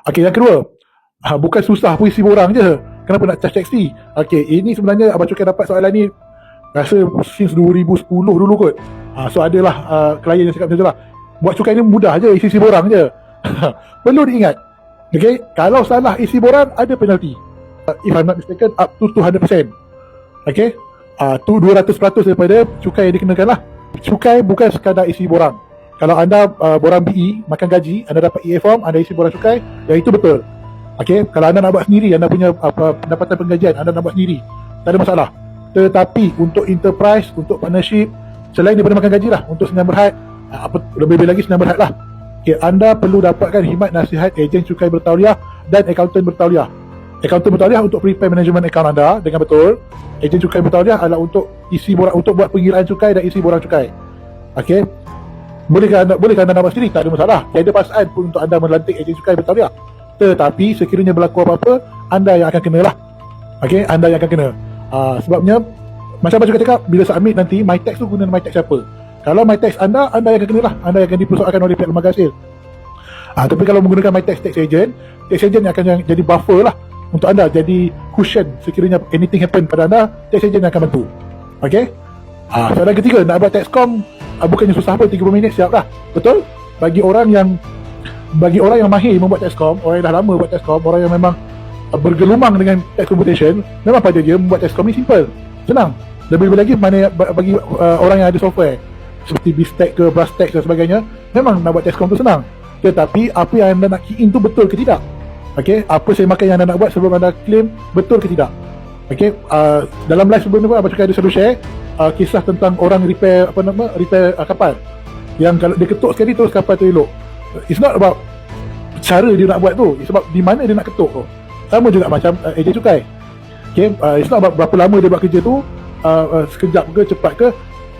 Okey, yang kedua, bukan susah pun isi borang je. Kenapa nak charge taxi? Okey, ini sebenarnya Abang Cukai dapat soalan ni rasa since 2010 dulu kot. So adalah klien yang cakap macam tu lah. Buat cukai ni mudah je, isi borang je. Perlu diingat, okey, kalau salah isi borang ada penalti. If I'm not mistaken, up to 200%. Okey, tu 200% daripada cukai yang dikenakan lah. Cukai bukan sekadar isi borang. Kalau anda borang BE, makan gaji, anda dapat EA form, anda isi borang cukai, yang itu betul. Okey, kalau anda nak buat sendiri, anda punya pendapatan penggajian, anda nak buat sendiri, tak ada masalah. Tetapi untuk enterprise, untuk partnership, selain daripada makan gaji lah, untuk senang berhad, lebih-lebih lagi senang berhad lah. Okay, anda perlu dapatkan khidmat nasihat ejen cukai bertauliah dan akaunten bertauliah. Akaunten bertauliah untuk prepare management account anda dengan betul. Ejen cukai bertauliah adalah untuk isi borang, untuk buat pengiraan cukai dan isi borang cukai. Okey, bolehkah anda nak buat sendiri? Tak ada masalah. Tiada paksaan pun untuk anda melantik ejen cukai bertauliah. Tetapi sekiranya berlaku apa-apa, anda yang akan kena lah. Okey, anda yang akan kena. Sebabnya macam Abang Cukai cakap, bila submit nanti MyTax tu guna MyTax siapa? Kalau MyTax anda yang akan kena lah. Anda yang akan dipersoalkan oleh pihak lembaga hasil. Tapi kalau menggunakan MyTax tax agent yang akan jadi buffer lah untuk anda, jadi cushion sekiranya anything happen pada anda, tax agent yang akan bantu. Okey. Soalan ketiga, nak buat taxcom bukannya susah pun, 30 minit siap lah. Betul? Bagi orang yang mahir membuat taxcom, orang yang dah lama buat taxcom, orang yang memang bergelumang dengan tax computation, memang pada dia membuat taxcom ni simple, senang. Lebih-lebih lagi mana bagi orang yang ada software seperti Biztax ke Brastax dan sebagainya, memang nak buat taxcom tu senang. Tetapi apa yang anda nak key in tu betul ke tidak? Okey, apa semakan yang anda nak buat sebelum anda claim betul ke tidak? Okey, dalam live sebelum ni pun Abang Cukai ada selalu share kisah tentang orang repair kapal, yang kalau dia ketuk sekali terus kapal tu elok. It's not about cara dia nak buat tu, it's about di mana dia nak ketuk tu. Sama juga macam ejen cukai. Okay, it's not about berapa lama dia buat kerja tu, sekejap ke cepat ke,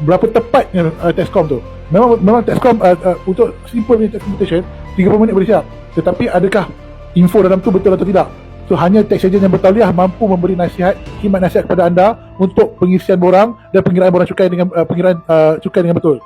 berapa tepatnya taxcom tu. Memang taxcom untuk simple punya tax computation 30 minit boleh siap. Tetapi adakah info dalam tu betul atau tidak? So hanya tax agent yang bertauliah mampu memberi khidmat nasihat kepada anda untuk pengisian borang dan pengiraan borang cukai dengan pengiraan cukai dengan betul.